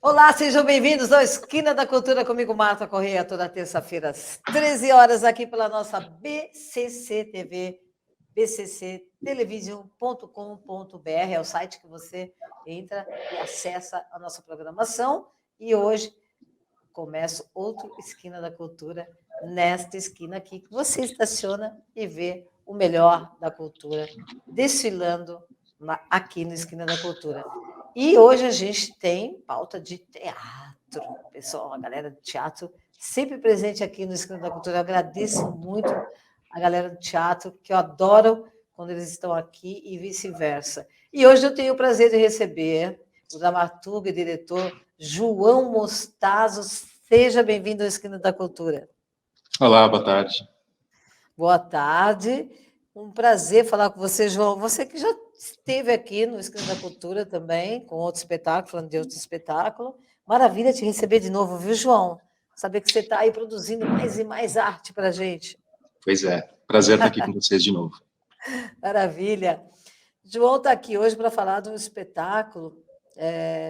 Olá, sejam bem-vindos ao Esquina da Cultura, comigo, Marta Correia, toda terça-feira, às 13 horas, aqui pela nossa BCC TV, bcctelevision.com.br, é o site que você entra e acessa a nossa programação. E hoje começa outro Esquina da Cultura, nesta esquina aqui, que você estaciona e vê o melhor da cultura desfilando aqui no Esquina da Cultura. E hoje a gente tem pauta de teatro, pessoal, a galera do teatro sempre presente aqui no Esquina da Cultura. Eu agradeço muito a galera do teatro, que eu adoro quando eles estão aqui e vice-versa. E hoje eu tenho o prazer de receber o dramaturgo e diretor João Mostazo. Seja bem-vindo ao Esquina da Cultura. Olá, boa tarde. Boa tarde. Um prazer falar com você, João. Você que já esteve aqui no Esquina da Cultura também, com outro espetáculo, falando de outro espetáculo. Maravilha te receber de novo, viu, João? Saber que você está aí produzindo mais e mais arte para a gente. Pois é, prazer estar aqui com vocês de novo. Maravilha. João está aqui hoje para falar de um espetáculo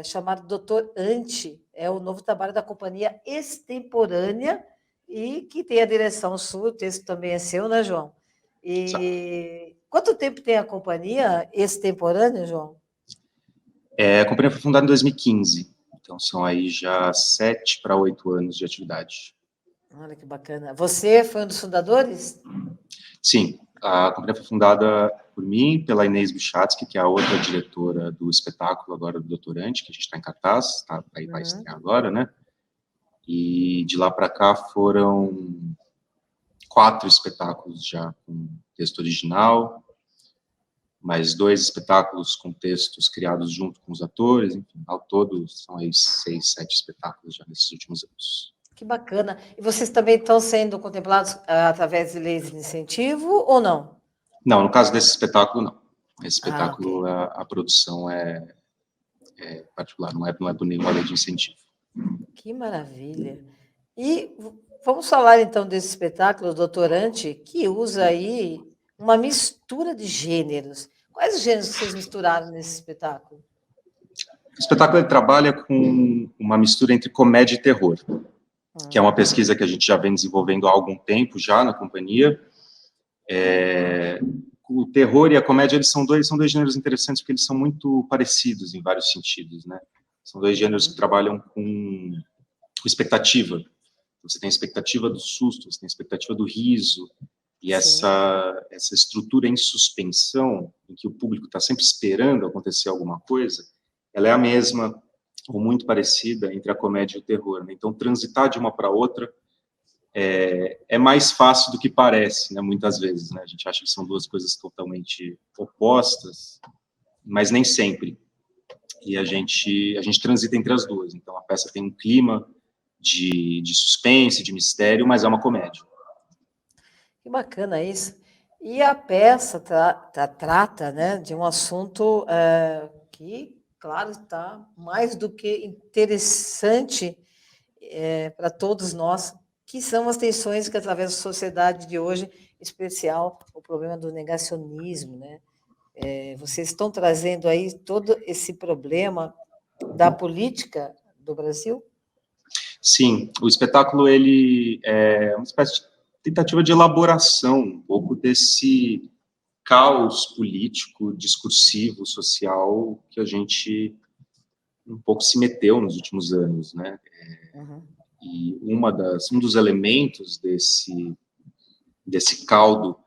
chamado Doutor Ante. É o novo trabalho da Companhia Extemporânea e que tem a direção sua, o texto também é seu, né, João? E quanto tempo tem a Companhia Extemporânea, João? A companhia foi fundada em 2015, então são aí já 7 para 8 anos de atividade. Olha que bacana. Você foi um dos fundadores? Sim, a companhia foi fundada por mim, pela Inês Buchatsky, que é a outra diretora do espetáculo agora do Doutorante, que a gente está em cartaz, vai estrear agora, né? E de lá para cá foram 4 espetáculos já com texto original, mais 2 espetáculos com textos criados junto com os atores, enfim, ao todo são aí 6, 7 espetáculos já nesses últimos anos. Que bacana. E vocês também estão sendo contemplados através de leis de incentivo ou não? Não, no caso desse espetáculo, não. Esse espetáculo, okay. a produção é particular, não é por nenhuma lei de incentivo. Que maravilha. E vamos falar, então, desse espetáculo, o Doutorante, que usa aí uma mistura de gêneros. Quais os gêneros que vocês misturaram nesse espetáculo? O espetáculo ele trabalha com uma mistura entre comédia e terror, que é uma pesquisa que a gente já vem desenvolvendo há algum tempo já na companhia. O terror e a comédia eles são dois gêneros interessantes porque eles são muito parecidos em vários sentidos, né? São 2 gêneros que trabalham com expectativa. Você tem a expectativa do susto, você tem a expectativa do riso, e essa estrutura em suspensão, em que o público está sempre esperando acontecer alguma coisa, ela é a mesma, ou muito parecida, entre a comédia e o terror, né? Então, transitar de uma para outra é mais fácil do que parece, né? Muitas vezes, né? A gente acha que são 2 coisas totalmente opostas, mas nem sempre. E a gente transita entre as 2. Então, a peça tem um clima de suspense, de mistério, mas é uma comédia. Que bacana isso. E a peça trata, né, de um assunto que, claro, está mais do que interessante para todos nós, que são as tensões que atravessam a sociedade de hoje, em especial o problema do negacionismo, né? Vocês estão trazendo aí todo esse problema da política do Brasil? Sim, o espetáculo ele é uma espécie de tentativa de elaboração um pouco desse caos político, discursivo, social que a gente um pouco se meteu nos últimos anos, né? E um dos elementos desse caldo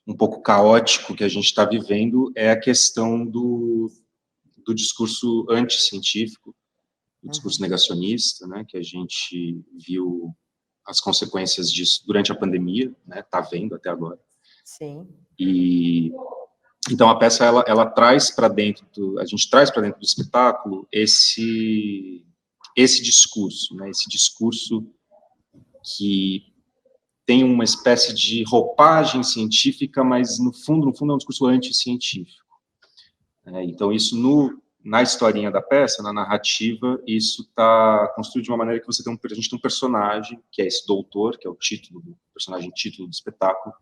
um pouco caótico que a gente está vivendo é a questão do discurso anticientífico, do discurso negacionista, né, que a gente viu as consequências disso durante a pandemia, né, tá vendo até agora. Sim. E então a peça ela traz para dentro a gente traz para dentro do espetáculo esse discurso, né, esse discurso que tem uma espécie de roupagem científica, mas no fundo é um discurso anticientífico. Então isso na historinha da peça, na narrativa, isso está construído de uma maneira que a gente tem um personagem, que é esse doutor, que é o personagem título do espetáculo,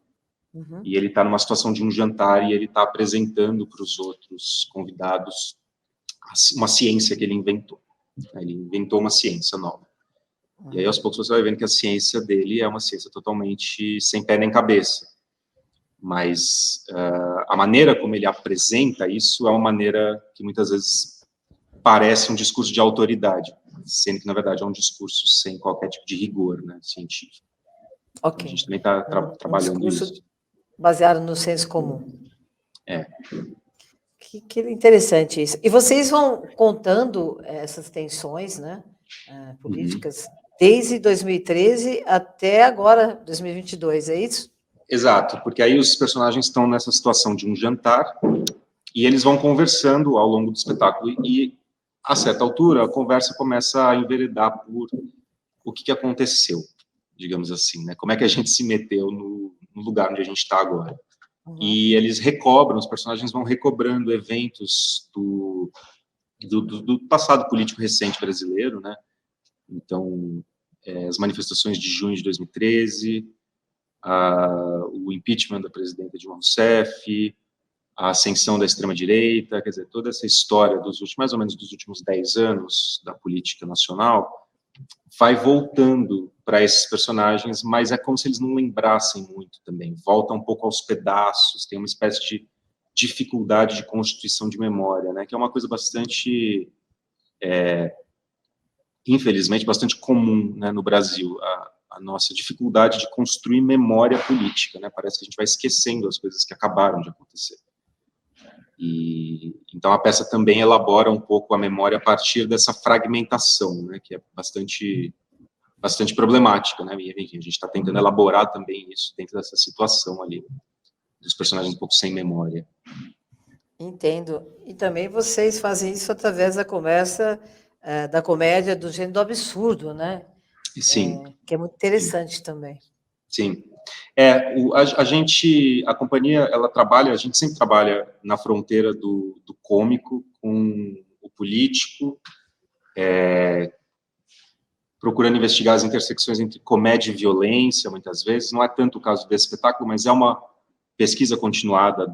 e ele está numa situação de um jantar e ele está apresentando para os outros convidados uma ciência que ele inventou. Ele inventou uma ciência nova. E aí, aos poucos, você vai vendo que a ciência dele é uma ciência totalmente sem pé nem cabeça. Mas a maneira como ele apresenta isso é uma maneira que muitas vezes parece um discurso de autoridade, sendo que, na verdade, é um discurso sem qualquer tipo de rigor, né, científico. Ok. A gente também está trabalhando isso. Baseado no senso comum. É. Que interessante isso. E vocês vão contando essas tensões, né, políticas, desde 2013 até agora, 2022, é isso? Exato, porque aí os personagens estão nessa situação de um jantar e eles vão conversando ao longo do espetáculo e, a certa altura, a conversa começa a enveredar por o que aconteceu, digamos assim, né? Como é que a gente se meteu no lugar onde a gente está agora. E eles os personagens vão recobrando eventos do passado político recente brasileiro, né? Então, as manifestações de junho de 2013, o impeachment da presidenta Dilma Rousseff, a ascensão da extrema-direita, quer dizer, toda essa história mais ou menos dos últimos 10 anos da política nacional, vai voltando para esses personagens, mas é como se eles não lembrassem muito também, volta um pouco aos pedaços, tem uma espécie de dificuldade de constituição de memória, né, que é uma coisa bastante, infelizmente, bastante comum, né, no Brasil, a nossa dificuldade de construir memória política, né, parece que a gente vai esquecendo as coisas que acabaram de acontecer. E então a peça também elabora um pouco a memória a partir dessa fragmentação, né, que é bastante problemática, né? E, enfim, a gente está tentando elaborar também isso dentro dessa situação ali dos personagens um pouco sem memória. Entendo. E também vocês fazem isso através da conversa, da comédia do gênero do absurdo, né? Sim. Que é muito interessante também. Sim. A companhia, ela trabalha, a gente sempre trabalha na fronteira do cômico com o político, procurando investigar as intersecções entre comédia e violência, muitas vezes. Não é tanto o caso desse espetáculo, mas é uma pesquisa continuada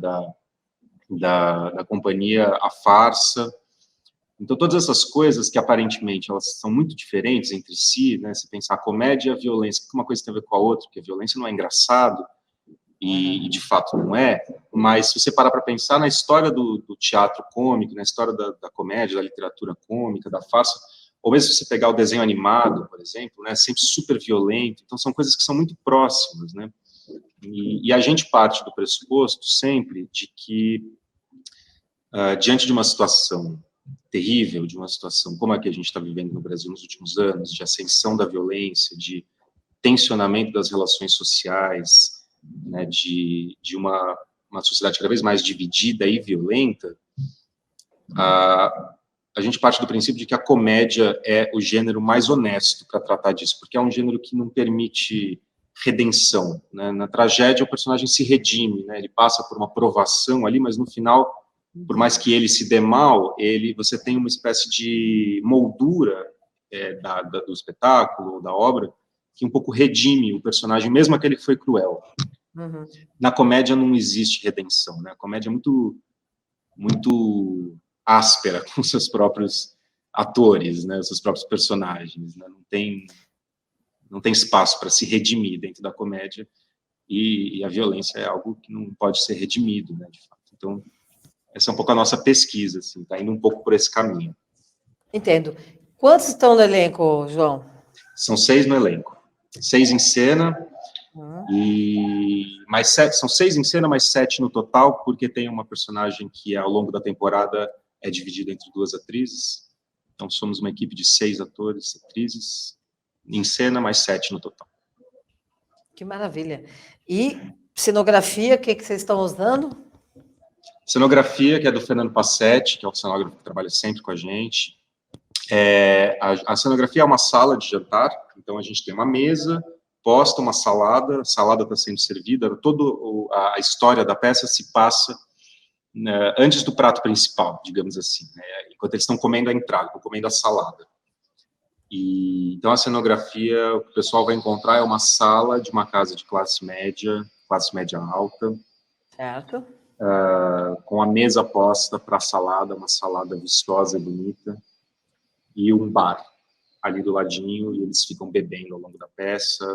da companhia, a farsa. Então, todas essas coisas que, aparentemente, elas são muito diferentes entre si, né? Se pensar a comédia e a violência, que uma coisa tem a ver com a outra, porque a violência não é engraçado, e de fato não é, mas se você parar para pensar na história do teatro cômico, na história da comédia, da literatura cômica, da farsa, ou mesmo se você pegar o desenho animado, por exemplo, né, sempre super violento, então são coisas que são muito próximas, né, e a gente parte do pressuposto sempre de que, diante de uma situação terrível, de uma situação como a que a gente está vivendo no Brasil nos últimos anos, de ascensão da violência, de tensionamento das relações sociais, né, de uma sociedade cada vez mais dividida e violenta, a gente parte do princípio de que a comédia é o gênero mais honesto para tratar disso, porque é um gênero que não permite redenção, né? Na tragédia, o personagem se redime, né? Ele passa por uma provação ali, mas no final, por mais que ele se dê mal, você tem uma espécie de moldura do espetáculo, da obra, que um pouco redime o personagem, mesmo aquele que foi cruel. Na comédia não existe redenção, né? A comédia é muito áspera com seus próprios atores, né? Os seus próprios personagens, né? Não tem espaço para se redimir dentro da comédia, e a violência é algo que não pode ser redimido, né, de fato. Então, essa é um pouco a nossa pesquisa, assim, tá indo um pouco por esse caminho. Entendo. Quantos estão no elenco, João? São 6 no elenco. 6 em cena, e mais 7, são 6 em cena, mais 7 no total, porque tem uma personagem que, ao longo da temporada, é dividida entre 2 atrizes. Então, somos uma equipe de 6 atores, atrizes, em cena, mais 7 no total. Que maravilha. E cenografia, o que vocês estão usando? Cenografia, que é do Fernando Passetti, que é o cenógrafo que trabalha sempre com a gente. A cenografia é uma sala de jantar, então a gente tem uma mesa, posta uma salada, a salada está sendo servida, toda a história da peça se passa antes do prato principal, digamos assim, né? Enquanto eles estão comendo a entrada, estão comendo a salada. Então, a cenografia, o que o pessoal vai encontrar é uma sala de uma casa de classe média alta, Certo. com a mesa posta para a salada, uma salada vistosa e bonita, e um bar ali do ladinho, e eles ficam bebendo ao longo da peça,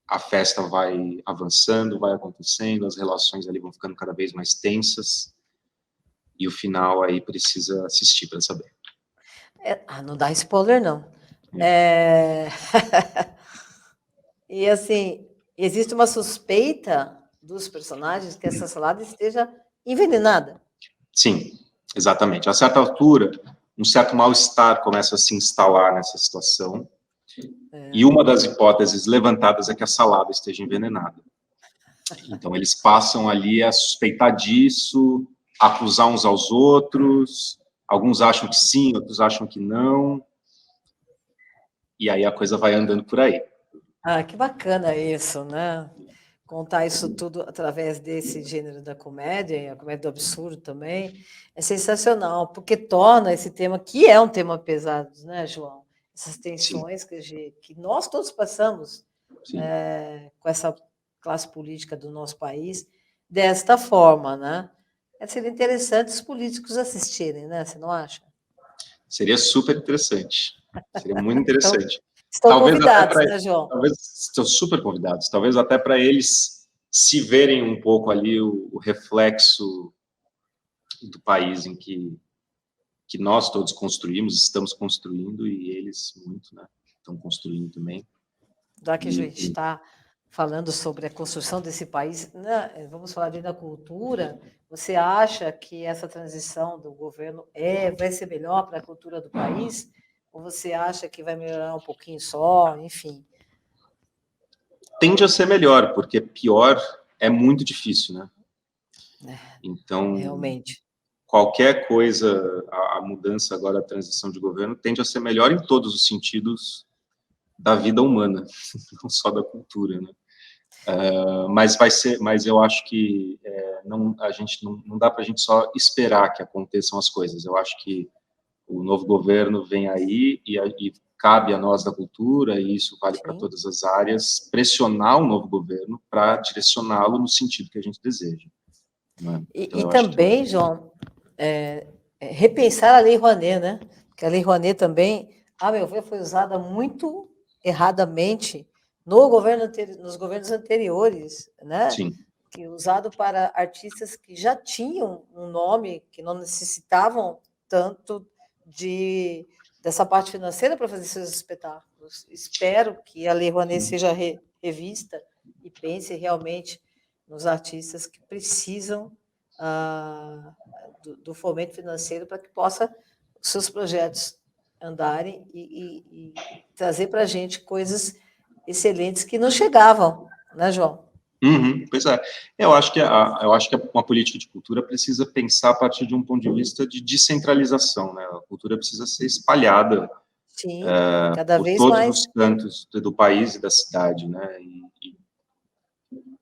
a festa vai avançando, vai acontecendo, as relações ali vão ficando cada vez mais tensas, e o final aí precisa assistir para saber. Não dá spoiler, não. E, assim, existe uma suspeita dos personagens que essa salada esteja envenenada. Sim, exatamente. A certa altura, um certo mal-estar começa a se instalar nessa situação, e uma das hipóteses levantadas é que a salada esteja envenenada. Então, eles passam ali a suspeitar disso, acusar uns aos outros, alguns acham que sim, outros acham que não, e aí a coisa vai andando por aí. Que bacana isso, né? Contar isso tudo através desse gênero da comédia, e a comédia do absurdo também, é sensacional, porque torna esse tema, que é um tema pesado, né, João? Essas tensões que nós todos passamos com essa classe política do nosso país, desta forma, né? Seria interessante os políticos assistirem, né? Você não acha? Seria super interessante. Seria muito interessante. Estão convidados, né, João? Talvez estão super convidados. Talvez até para eles se verem um pouco ali o reflexo do país em que nós todos construímos, estamos construindo, e eles muito, né? Estão construindo também. Já que a gente está falando sobre a construção desse país, né? Vamos falar da cultura. Você acha que essa transição do governo vai ser melhor para a cultura do país? Ou você acha que vai melhorar um pouquinho só? Enfim. Tende a ser melhor, porque pior é muito difícil, né? Então, realmente, qualquer coisa, a mudança agora, a transição de governo, tende a ser melhor em todos os sentidos da vida humana, não só da cultura, né? Mas eu acho que não dá para a gente só esperar que aconteçam as coisas. Eu acho que o novo governo vem aí e cabe a nós da cultura, e isso vale para todas as áreas, pressionar o novo governo para direcioná-lo no sentido que a gente deseja. Né? Então, e também, João, repensar a Lei Rouanet, né? Porque a Lei Rouanet também, a meu ver, foi usada muito erradamente nos governos anteriores, né? Sim. Que usado para artistas que já tinham um nome, que não necessitavam tanto dessa parte financeira para fazer seus espetáculos. Espero que a Lei Rouanet seja revista e pense realmente nos artistas que precisam do fomento financeiro para que possa os seus projetos andarem e trazer para a gente coisas excelentes que não chegavam, né, João? Pois é. Eu acho que uma política de cultura precisa pensar a partir de um ponto de vista de descentralização, né? A cultura precisa ser espalhada cada por vez todos mais os cantos do país e da cidade, né? E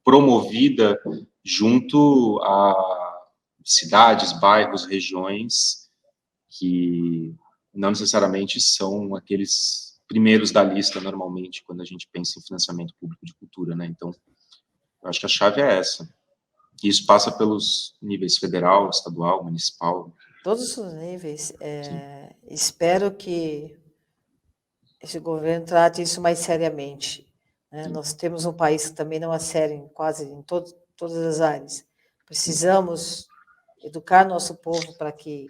promovida junto a cidades, bairros, regiões que não necessariamente são aqueles primeiros da lista normalmente quando a gente pensa em financiamento público de cultura, né? Então, eu acho que a chave é essa. E isso passa pelos níveis federal, estadual, municipal. Todos os níveis. Espero que esse governo trate isso mais seriamente. Né? Nós temos um país que também não é sério em todas as áreas. Precisamos educar nosso povo para que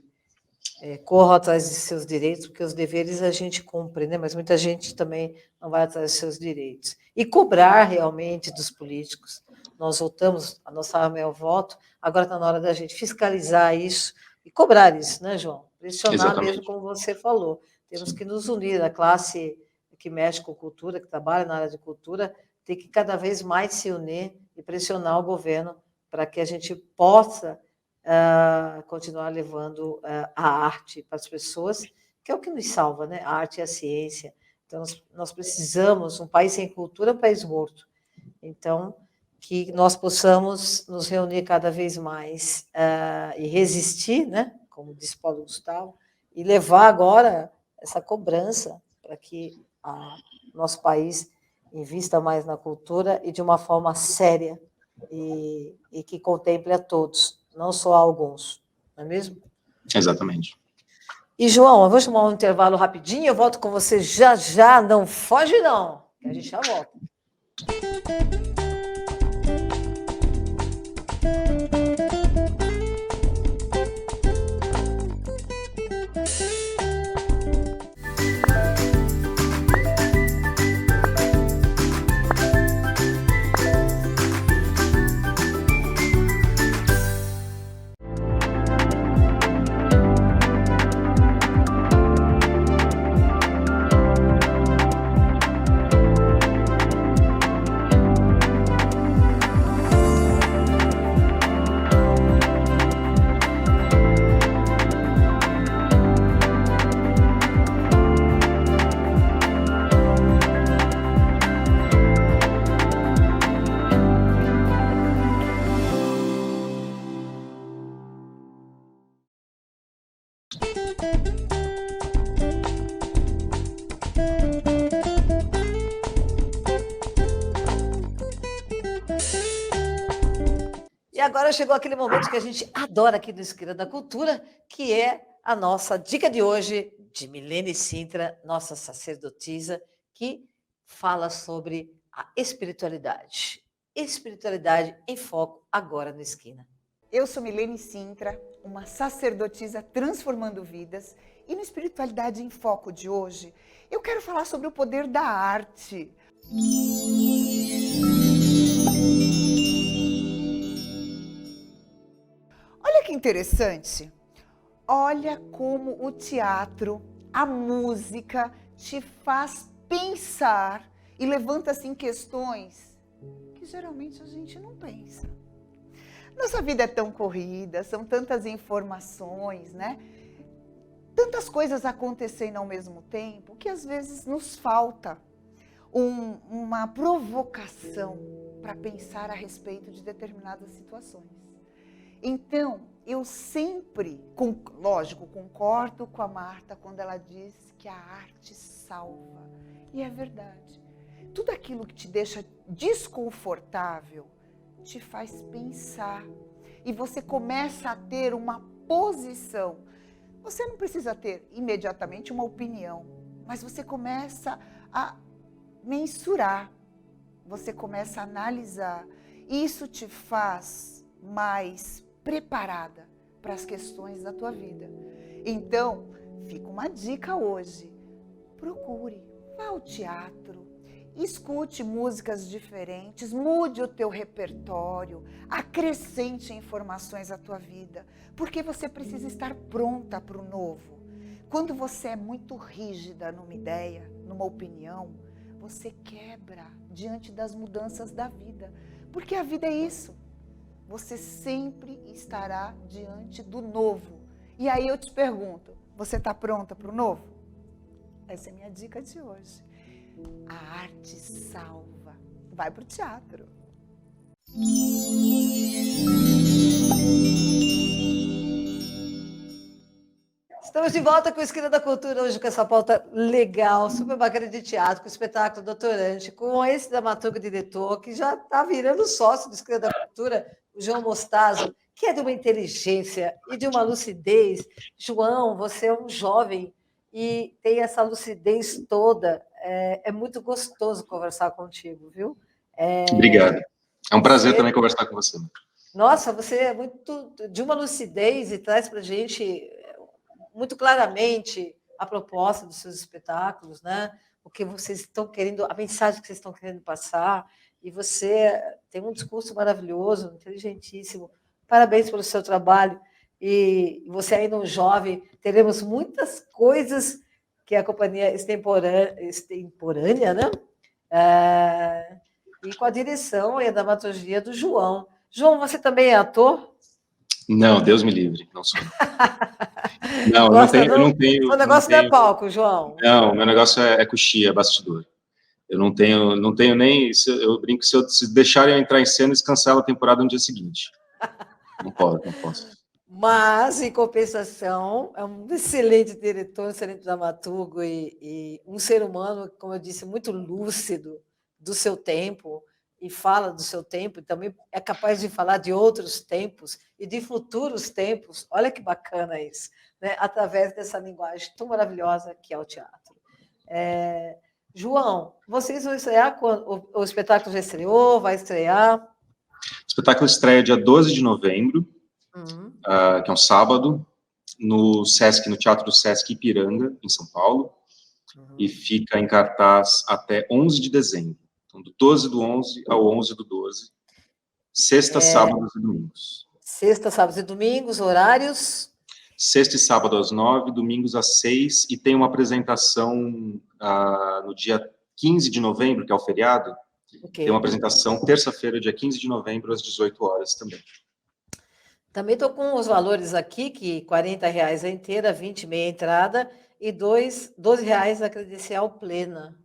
corra atrás de seus direitos, porque os deveres a gente cumpre, né? Mas muita gente também não vai atrás dos seus direitos. E cobrar realmente dos políticos. Nós votamos, a nossa arma é o voto, agora está na hora da gente fiscalizar isso e cobrar isso, né, João? Pressionar mesmo, como você falou. Temos que nos unir, a classe que mexe com cultura, que trabalha na área de cultura, tem que cada vez mais se unir e pressionar o governo para que a gente possa continuar levando a arte para as pessoas, que é o que nos salva, né? A arte e a ciência. Então, nós precisamos, um país sem cultura é um país morto. Então, que nós possamos nos reunir cada vez mais e resistir, né? Como disse Paulo Gustavo, e levar agora essa cobrança para que nosso país invista mais na cultura e de uma forma séria e que contemple a todos, não só a alguns, não é mesmo? Exatamente. E, João, eu vou chamar um intervalo rapidinho, eu volto com você já já, não foge não, que a gente já volta. E agora chegou aquele momento que a gente adora aqui no Esquina da Cultura, que é a nossa dica de hoje de Milene Sintra, nossa sacerdotisa, que fala sobre a espiritualidade. Espiritualidade em foco agora no Esquina. Eu sou Milene Sintra, uma sacerdotisa transformando vidas, e no Espiritualidade em Foco de hoje, eu quero falar sobre o poder da arte. Olha que interessante. Olha como o teatro, a música te faz pensar e levanta assim questões que geralmente a gente não pensa. Nossa vida é tão corrida, são tantas informações, né? Tantas coisas acontecendo ao mesmo tempo que às vezes nos falta uma provocação para pensar a respeito de determinadas situações. Então, eu sempre, lógico, concordo com a Marta quando ela diz que a arte salva. E é verdade. Tudo aquilo que te deixa desconfortável te faz pensar. E você começa a ter uma posição. Você não precisa ter imediatamente uma opinião, mas você começa a mensurar, você começa a analisar. E isso te faz mais preparada para as questões da tua vida. Então, fica uma dica hoje. Procure, vá ao teatro, escute músicas diferentes, mude o teu repertório, acrescente informações à tua vida, porque você precisa estar pronta para o novo. Quando você é muito rígida numa ideia, numa opinião, você quebra diante das mudanças da vida, porque a vida é isso. Você sempre estará diante do novo. E aí eu te pergunto, você está pronta para o novo? Essa é a minha dica de hoje. A arte salva. Vai para o teatro. Estamos de volta com o Esquina da Cultura, hoje com essa pauta legal, super bacana de teatro, com o espetáculo Doutorante, com esse dramaturgo diretor, que já está virando sócio do Esquina da Cultura, o João Mostazo, que é de uma inteligência e de uma lucidez. João, você é um jovem e tem essa lucidez toda. É muito gostoso conversar contigo, viu? Obrigado. É um prazer também conversar com você. Nossa, você é muito de uma lucidez e traz para a gente muito claramente a proposta dos seus espetáculos, né? O que vocês estão querendo, a mensagem que vocês estão querendo passar, e você tem um discurso maravilhoso, inteligentíssimo. Parabéns pelo seu trabalho. E você ainda um jovem, teremos muitas coisas que a companhia extemporânea, né? E com a direção e a dramaturgia do João. João, você também é ator? Não, Deus me livre, não sou. Não, eu não tenho. O negócio não é palco, João. Não, meu negócio é coxia, é bastidor. Eu não tenho nem... Eu brinco, se deixarem eu entrar em cena, eles cancelam a temporada no dia seguinte. Não posso. Mas, em compensação, é um excelente diretor, um excelente dramaturgo e um ser humano, como eu disse, muito lúcido do seu tempo, e fala do seu tempo, e também é capaz de falar de outros tempos e de futuros tempos. Olha que bacana isso, né? Através dessa linguagem tão maravilhosa que é o teatro. João, vocês vão estrear quando? O espetáculo já estreou, vai estrear? O espetáculo estreia dia 12 de novembro, que é um sábado, no Teatro do Sesc Ipiranga, em São Paulo, e fica em cartaz até 11 de dezembro. Então, do 12 do 11 ao 11 do 12, sexta, sábados e domingos. Sexta, sábados e domingos, horários? Sexta e sábado às 9, domingos às 6, e tem uma apresentação no dia 15 de novembro, que é o feriado. Okay. Tem uma apresentação terça-feira, dia 15 de novembro, às 18 horas também. Também estou com os valores aqui, que R$40 a inteira, 20 meia entrada, e R$12 a credencial plena.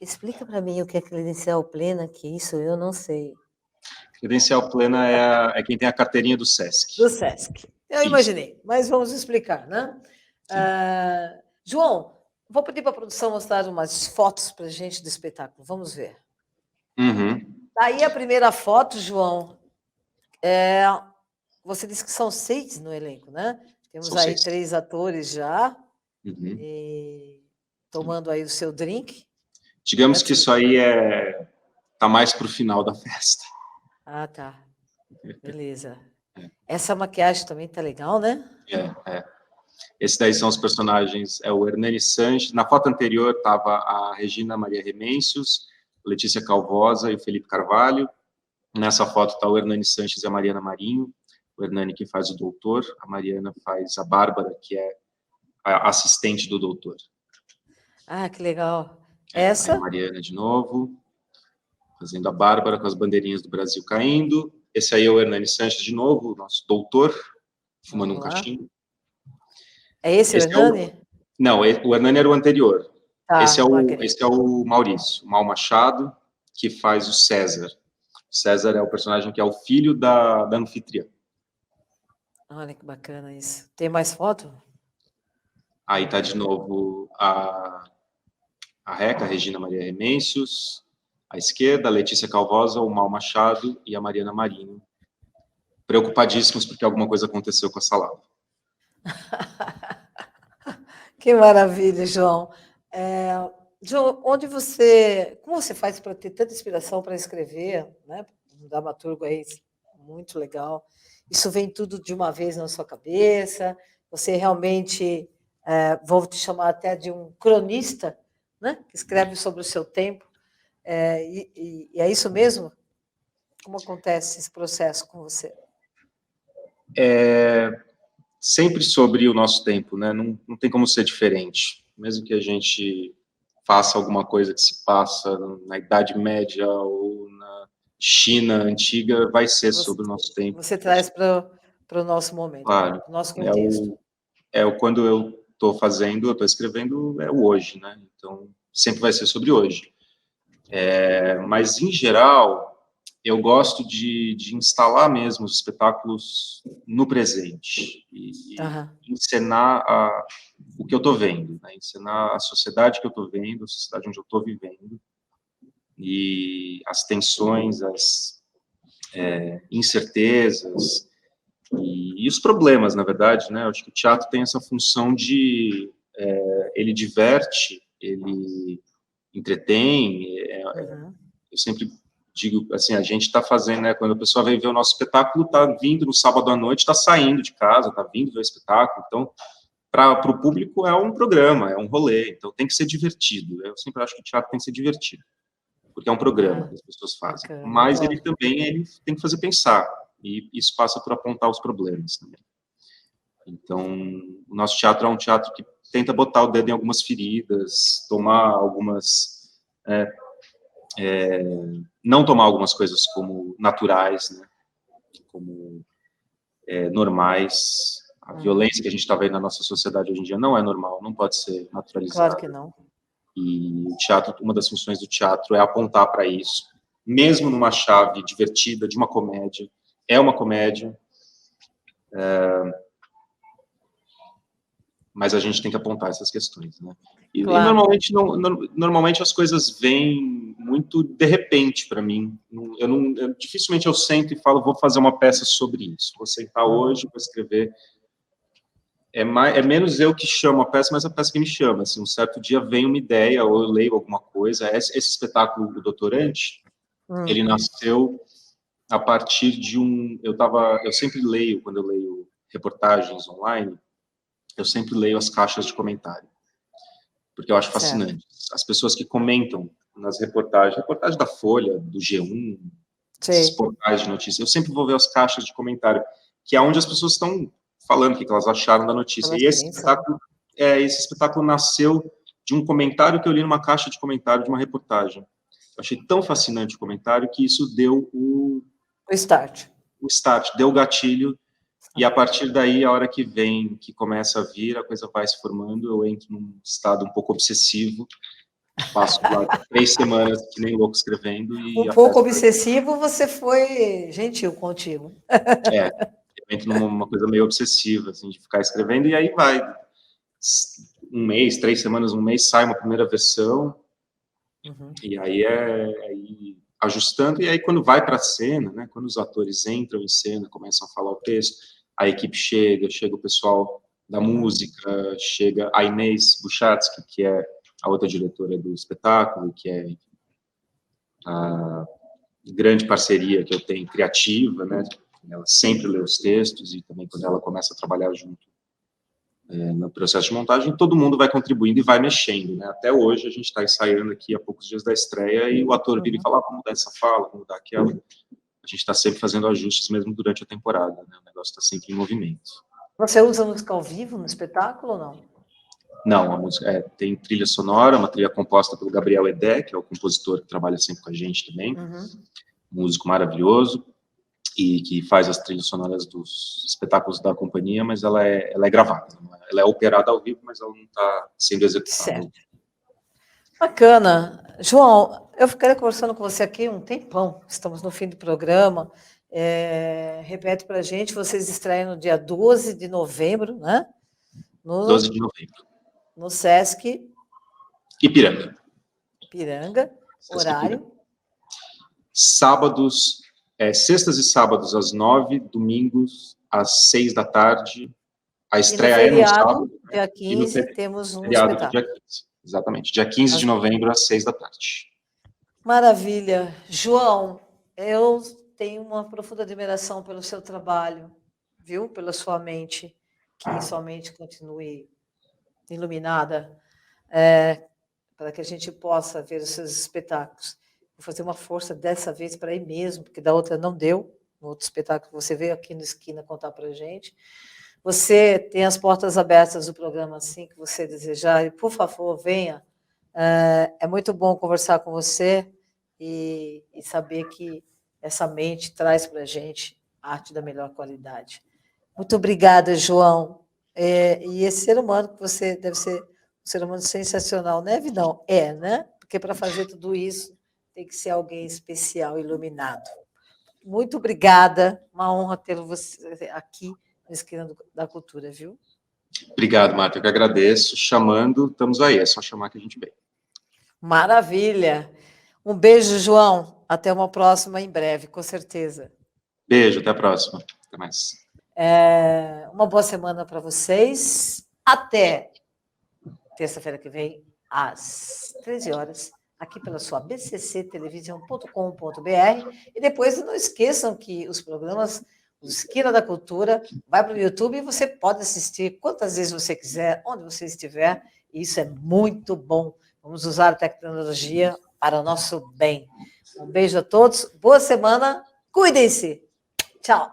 Explica para mim o que é credencial plena, que isso eu não sei. Credencial plena é quem tem a carteirinha do Sesc. Do Sesc. Eu imaginei, mas vamos explicar, né? João, vou pedir para a produção mostrar umas fotos para a gente do espetáculo. Vamos ver. Daí a primeira foto, João, você disse que são 6 no elenco, né? Temos são aí 6. 3 atores já, tomando aí o seu drink. Digamos que isso aí tá mais para o final da festa. Ah, tá. Beleza. Essa maquiagem também tá legal, né? Esses daí são os personagens, o Hernani Sanches. Na foto anterior estava a Regina Maria Remencius, Letícia Calvosa e o Felipe Carvalho. Nessa foto está o Hernani Sanches e a Mariana Marinho. O Hernani que faz o doutor, a Mariana faz a Bárbara, que é a assistente do doutor. Ah, que legal. Essa? A Mariana de novo, fazendo a Bárbara com as bandeirinhas do Brasil caindo. Esse aí é o Hernani Sanches de novo, o nosso doutor, fumando um cachimbo. É esse o Hernani? Não, o Hernani era o anterior. Tá, esse é o Maurício, o Mal Machado, que faz o César. O César é o personagem que é o filho da anfitriã. Olha que bacana isso. Tem mais foto? Aí tá de novo a Reca, a Regina Maria Remencius, à esquerda, a Letícia Calvosa, o Mal Machado e a Mariana Marinho. Preocupadíssimos porque alguma coisa aconteceu com a salada. Que maravilha, João. João, como você faz para ter tanta inspiração para escrever, né? Um dramaturgo aí muito legal. Isso vem tudo de uma vez na sua cabeça? Você realmente, vou te chamar até de um cronista, né? Que escreve sobre o seu tempo. E é isso mesmo? Como acontece esse processo com você? Sempre sobre o nosso tempo, né? Não tem como ser diferente. Mesmo que a gente faça alguma coisa que se passa na Idade Média ou na China antiga, vai ser sobre o nosso tempo. Você traz para o nosso momento, claro, para o nosso contexto. Quando eu estou escrevendo, é o hoje, né? Então, sempre vai ser sobre hoje. Mas, em geral, eu gosto de instalar mesmo os espetáculos no presente e encenar o que eu estou vendo, né? Encenar a sociedade que eu estou vendo, a sociedade onde eu estou vivendo, e as tensões, as incertezas e os problemas, na verdade, né? Eu acho que o teatro tem essa função de ele diverte, ele entretém. Eu sempre digo assim, a gente está fazendo, né? Quando a pessoa vem ver o nosso espetáculo, está vindo no sábado à noite, está saindo de casa, está vindo ver o espetáculo. Então, para o público é um programa, é um rolê. Então, tem que ser divertido. Eu sempre acho que o teatro tem que ser divertido, porque é um programa que as pessoas fazem. Mas ele também tem que fazer pensar, e isso passa por apontar os problemas também. Então, o nosso teatro é um teatro que tenta botar o dedo em algumas feridas, tomar algumas... não tomar algumas coisas como naturais, né? Como normais. A violência que a gente está vendo na nossa sociedade hoje em dia não é normal, não pode ser naturalizada. Claro que não. E o teatro, uma das funções do teatro é apontar para isso, mesmo numa chave divertida de uma comédia. É uma comédia, mas a gente tem que apontar essas questões, né? Claro. E normalmente as coisas vêm muito de repente para mim. Dificilmente eu sento e falo, vou fazer uma peça sobre isso. Vou sentar hoje, vou escrever. É menos eu que chamo a peça, mas a peça que me chama. Assim, um certo dia vem uma ideia, ou eu leio alguma coisa. Esse espetáculo, O Doutorante, ele nasceu a partir de eu sempre leio, quando eu leio reportagens online, eu sempre leio as caixas de comentário, porque eu acho fascinante. As pessoas que comentam nas reportagem da Folha, do G1, esses portais de notícias, eu sempre vou ver as caixas de comentário, que é onde as pessoas estão falando o que elas acharam da notícia. E esse espetáculo nasceu de um comentário que eu li numa caixa de comentário de uma reportagem. Eu achei tão fascinante o comentário que isso deu o start, deu o gatilho. E a partir daí, a hora que começa a vir, a coisa vai se formando, eu entro num estado um pouco obsessivo, passo lá 3 semanas que nem louco escrevendo. Um pouco obsessivo, você foi gentil contigo. Eu entro numa coisa meio obsessiva, assim, de ficar escrevendo, e aí vai. 1 mês, 3 semanas, 1 mês, sai uma primeira versão, e aí ajustando, e aí quando vai para a cena, né, quando os atores entram em cena, começam a falar o texto, a equipe chega o pessoal da música, chega a Inês Buchatsky, que é a outra diretora do espetáculo, que é a grande parceria que eu tenho, criativa, né? Ela sempre lê os textos, e também quando ela começa a trabalhar junto no processo de montagem, todo mundo vai contribuindo e vai mexendo, né? Até hoje a gente está ensaiando aqui há poucos dias da estreia, e o ator vira e fala, vamos mudar essa fala, vamos mudar aquela. A gente está sempre fazendo ajustes mesmo durante a temporada, né? O negócio está sempre em movimento. Você usa música ao vivo no espetáculo ou não? Não, a música tem trilha sonora, uma trilha composta pelo Gabriel Edé, que é o compositor que trabalha sempre com a gente também, músico maravilhoso, e que faz as trilhas sonoras dos espetáculos da companhia, mas ela é gravada, ela é operada ao vivo, mas ela não está sendo executada. Certo. Bacana. João, eu ficaria conversando com você aqui um tempão, estamos no fim do programa. Repete para a gente, vocês estreiam no dia 12 de novembro, né? 12 de novembro. No Sesc Ipiranga. Horário? Sábados, sextas e sábados às 9, domingos às 6 da tarde. A estreia no sábado. Dia 15, temos um feriado espetáculo. Do dia 15, exatamente. Dia 15 de novembro às 6 da tarde. Maravilha. João, eu tenho uma profunda admiração pelo seu trabalho, viu? Pela sua mente, que sua mente continue iluminada, para que a gente possa ver os seus espetáculos. Vou fazer uma força dessa vez para ir mesmo, porque da outra não deu. No outro espetáculo você veio aqui no Esquina contar para a gente. Você tem as portas abertas do programa assim que você desejar, e, por favor, venha. É muito bom conversar com você e saber que essa mente traz para a gente arte da melhor qualidade. Muito obrigada, João. E esse ser humano que você deve ser um ser humano sensacional, né, Vidão? Né? Porque para fazer tudo isso tem que ser alguém especial, iluminado. Muito obrigada. Uma honra ter você aqui na Esquina da Cultura, viu? Obrigado, Marta. Eu que agradeço. Chamando, estamos aí. É só chamar que a gente vem. Maravilha. Um beijo, João. Até uma próxima em breve, com certeza. Beijo, até a próxima. Até mais. Uma boa semana para vocês. Até terça-feira que vem, às 13 horas, aqui pela sua bcctelevision.com.br. E depois não esqueçam que os programas do Esquina da Cultura vai para o YouTube e você pode assistir quantas vezes você quiser, onde você estiver. E isso é muito bom. Vamos usar a tecnologia para o nosso bem. Um beijo a todos. Boa semana. Cuidem-se. Tchau.